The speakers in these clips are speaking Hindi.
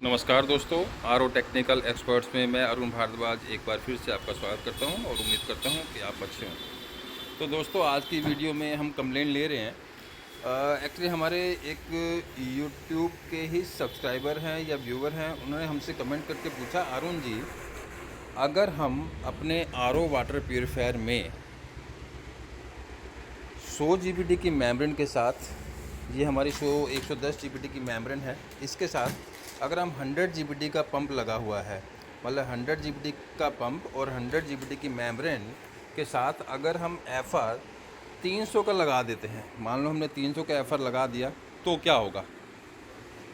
नमस्कार दोस्तों, आर टेक्निकल एक्सपर्ट्स में मैं अरुण भारद्वाज एक बार फिर से आपका स्वागत करता हूं और उम्मीद करता हूं कि आप अच्छे हों। तो दोस्तों, आज की वीडियो में हम कंप्लेंट ले रहे हैं। एक्चुअली हमारे एक यूट्यूब के ही सब्सक्राइबर हैं या व्यूवर हैं, उन्होंने हमसे कमेंट करके पूछा, अरुण जी, अगर हम अपने आरओ वाटर प्योरीफायर में 100 जीबीडी की मेम्ब्रेन के साथ, ये हमारी 110 जीबीडी की मेम्ब्रेन है, इसके साथ अगर हम 100 जीबीडी का पंप लगा हुआ है, मतलब 100 जीबीडी का पंप और 100 जीबीडी की मेम्ब्रेन के साथ अगर हम एफआर 300 का लगा देते हैं, मान लो हमने 300 का एफआर लगा दिया, तो क्या होगा।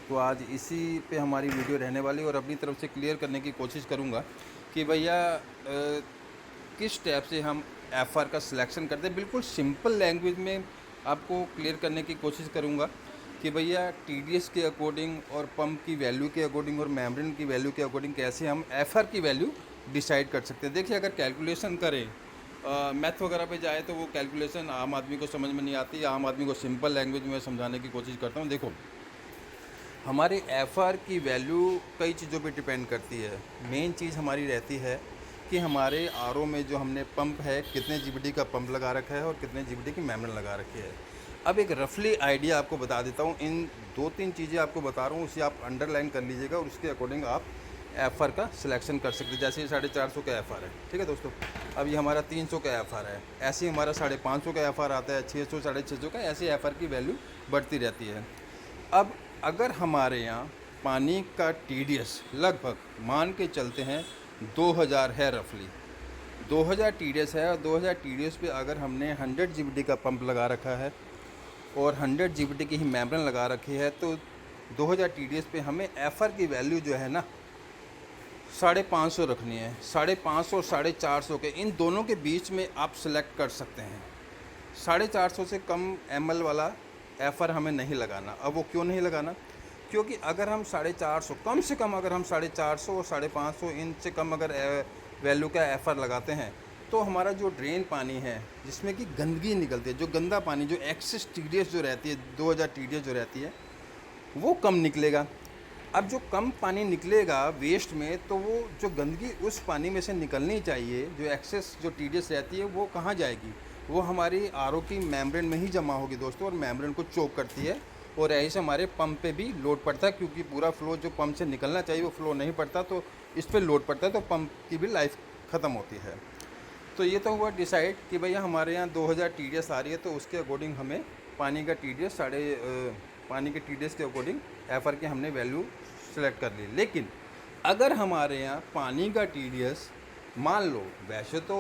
तो आज इसी पे हमारी वीडियो रहने वाली और अपनी तरफ से क्लियर करने की कोशिश करूँगा कि भैया किस टाइप से हम एफआर का सिलेक्शन करते हैं। बिल्कुल सिंपल लैंग्वेज में आपको क्लियर करने की कोशिश करूँगा कि भैया टीडीएस के अकॉर्डिंग और पंप की वैल्यू के अकॉर्डिंग और मेम्ब्रेन की वैल्यू के अकॉर्डिंग कैसे हम एफआर की वैल्यू डिसाइड कर सकते हैं। देखिए, अगर कैलकुलेशन करें, मैथ वगैरह पे जाए तो वो कैलकुलेशन आम आदमी को समझ में नहीं आती। आम आदमी को सिंपल लैंग्वेज में समझाने की कोशिश करता हूँ। देखो, हमारे एफआर की वैल्यू कई चीज़ों पे डिपेंड करती है। मेन चीज़ हमारी रहती है कि हमारे आरओ में जो हमने पंप है, कितने जीबीडी का पंप लगा रखा है और कितने जीबीडी की मेम्ब्रेन लगा रखी है। अब एक रफली आइडिया आपको बता देता हूँ। इन 2-3 चीज़ें आपको बता रहा हूँ, उसे आप अंडरलाइन कर लीजिएगा और उसके अकॉर्डिंग आप एफआर का सिलेक्शन कर सकते हैं। जैसे ये 450 का एफआर है, ठीक है दोस्तों। अब ये हमारा 300 का एफआर है, ऐसे ही हमारा 550 का एफआर आता है, 600, 650 का, ऐसे एफआर की वैल्यू बढ़ती रहती है। अब अगर हमारे यहाँ पानी का टीडीएस लगभग मान के चलते हैं 2000 है, रफली 2000 टीडीएस है, और 2000 टीडीएस पे अगर हमने 100 जीबीडी का पंप लगा रखा है और 100 जीबीडी की ही मेम्ब्रेन लगा रखी है, तो 2000 टीडीएस पे हमें एफआर की वैल्यू जो है ना 550 रखनी है। 550 और 450 के इन दोनों के बीच में आप सिलेक्ट कर सकते हैं। 450 से कम एमएल वाला एफआर हमें नहीं लगाना। अब वो क्यों नहीं लगाना? क्योंकि अगर हम 450 कम से कम, अगर हम 450 और 550 इनसे कम अगर वैल्यू का एफआर लगाते हैं, तो हमारा जो ड्रेन पानी है जिसमें कि गंदगी निकलती है, जो गंदा पानी, जो एक्सेस टीडीएस जो रहती है, 2000 टीडीएस जो रहती है, वो कम निकलेगा। अब जो कम पानी निकलेगा वेस्ट में, तो वो जो गंदगी उस पानी में से निकलनी चाहिए, जो एक्सेस जो टीडीएस रहती है, वो कहाँ जाएगी? वो हमारी आरओ की मेम्ब्रेन में ही जमा होगी दोस्तों, और मेम्ब्रेन को चोक करती है, और ऐसे हमारे पंप पे भी लोड पड़ता है, क्योंकि पूरा फ्लो जो पंप से निकलना चाहिए वो फ्लो नहीं पड़ता, तो इस पर लोड पड़ता है, तो पंप की भी लाइफ ख़त्म होती है। तो ये तो हुआ डिसाइड कि भैया हमारे यहाँ 2000 टीडीएस आ रही है, तो उसके अकॉर्डिंग हमें पानी का टीडीएस पानी के टीडीएस के अकॉर्डिंग एफआर की हमने वैल्यू सेलेक्ट कर ली। लेकिन अगर हमारे यहाँ पानी का टीडीएस, मान लो, वैसे तो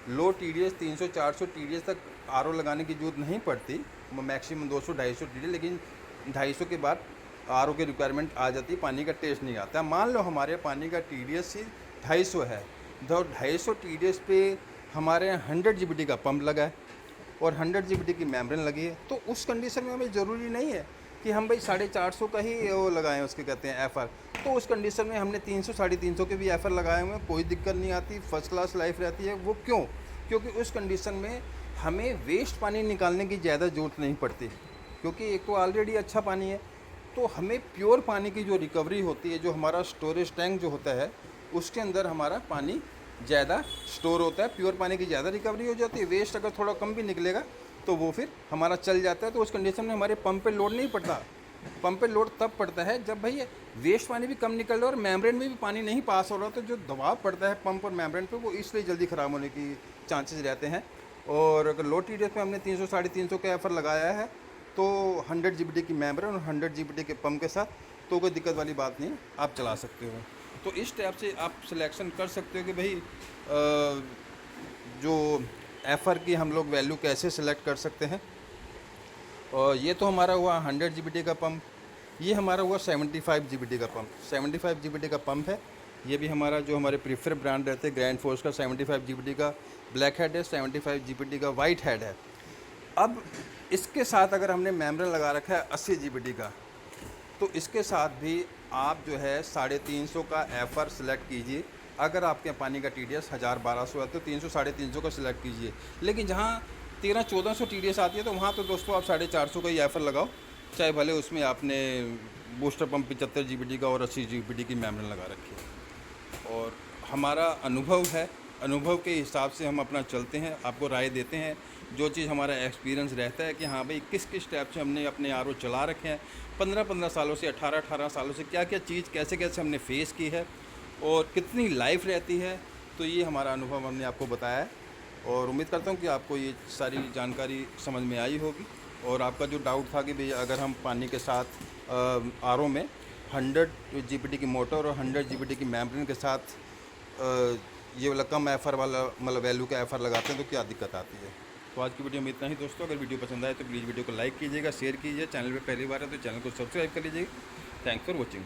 लो टीडीएस 300-400 टीडीएस तक आरओ लगाने की जरूरत नहीं पड़ती, मैक्सिमम 200-250 टीडीएस, लेकिन 250 के बाद आरओ की रिक्वायरमेंट आ जाती है, पानी का टेस्ट नहीं आता। मान लो हमारे पानी का टीडीएस ही 250 है, तो 250 टीडीएस पे हमारे यहाँ 100 जीबीडी का पंप लगा है और 100 जीबीडी की मेम्ब्रेन लगी है, तो उस कंडीशन में हमें ज़रूरी नहीं है कि हम भाई 450 का ही वो लगाएं, उसके कहते हैं एफआर। तो उस कंडीशन में हमने 300, 350 के भी एफआर लगाए हुए हैं, कोई दिक्कत नहीं आती, फर्स्ट क्लास लाइफ रहती है। वो क्यों? क्योंकि उस कंडीशन में हमें वेस्ट पानी निकालने की ज़्यादा ज़रूरत नहीं पड़ती, क्योंकि एक तो ऑलरेडी अच्छा पानी है। तो हमें प्योर पानी की जो रिकवरी होती है, जो हमारा स्टोरेज टैंक जो होता है, उसके अंदर हमारा पानी ज़्यादा स्टोर होता है, प्योर पानी की ज़्यादा रिकवरी हो जाती है। वेस्ट अगर थोड़ा कम भी निकलेगा तो वो फिर हमारा चल जाता है। तो उस कंडीशन में हमारे पंप पे लोड नहीं पड़ता। पंप पे लोड तब पड़ता है जब भाई वेस्ट पानी भी कम निकल रहा है और मेम्ब्रेन में भी पानी नहीं पास हो रहा, तो जो दबाव पड़ता है पंप और मेम्ब्रेन पे, वो इसलिए जल्दी ख़राब होने की चांसेस रहते हैं। और अगर लो टीडीएस में हमने 300, 350 का एफआर लगाया है, तो 100 जीबीडी की मेम्ब्रेन और 100 जीबीडी के पंप के साथ तो कोई दिक्कत वाली बात नहीं, आप चला सकते हो। तो इस टाइप से आप सिलेक्शन कर सकते हो कि भाई जो एफआर की हम लोग वैल्यू कैसे सिलेक्ट कर सकते हैं। और ये तो हमारा हुआ 100 जीबीडी का पंप। ये हमारा हुआ 75 जीबीडी का पंप। 75 जीबीडी का पंप है। ये भी हमारा जो हमारे प्रीफर ब्रांड रहते हैं, ग्रैंड फोर्स का 75 जीबीडी का ब्लैक हेड है, 75 जीबीडी का वाइट हेड है। अब इसके साथ अगर हमने मेम्ब्रेन लगा रखा है 80 जीबीडी का, तो इसके साथ भी आप जो है 350 का एफआर सिलेक्ट कीजिए। अगर आपके पानी का टीडीएस 1000-1200 है, तो 300-350 का सिलेक्ट कीजिए। लेकिन जहाँ 1300-1400 टीडीएस आती है, तो वहाँ तो दोस्तों आप 450 का ही एफआर लगाओ, चाहे भले उसमें आपने बूस्टर पंप 75 जीबीटी का और 80 जीबीटी की मेम्ब्रेन लगा रखी है। और हमारा अनुभव है, अनुभव के हिसाब से हम अपना चलते हैं, आपको राय देते हैं। जो चीज़ हमारा एक्सपीरियंस रहता है कि हाँ भाई किस किस टाइप से हमने अपने आर ओ चला रखे हैं, 15-15 सालों से, 18-18 सालों से क्या क्या चीज़ कैसे कैसे हमने फेस की है और कितनी लाइफ रहती है। तो ये हमारा अनुभव हमने आपको बताया है और उम्मीद करता हूँ कि आपको ये सारी जानकारी समझ में आई होगी। और आपका जो डाउट था कि भैया अगर हम पानी के साथ आर ओ में 100 जीबीटी की मोटर और 100 जीबीटी की मेम्ब्रेन के साथ ये वाला कम एफर वाला मतलब वैल्यू का एफर लगाते हैं तो क्या दिक्कत आती है। तो आज की वीडियो में इतना ही दोस्तों। अगर वीडियो पसंद आए तो प्लीज़ वीडियो को लाइक कीजिएगा, शेयर कीजिए। चैनल पे पहली बार है तो चैनल को सब्सक्राइब कर लीजिएगा। Thanks for watching.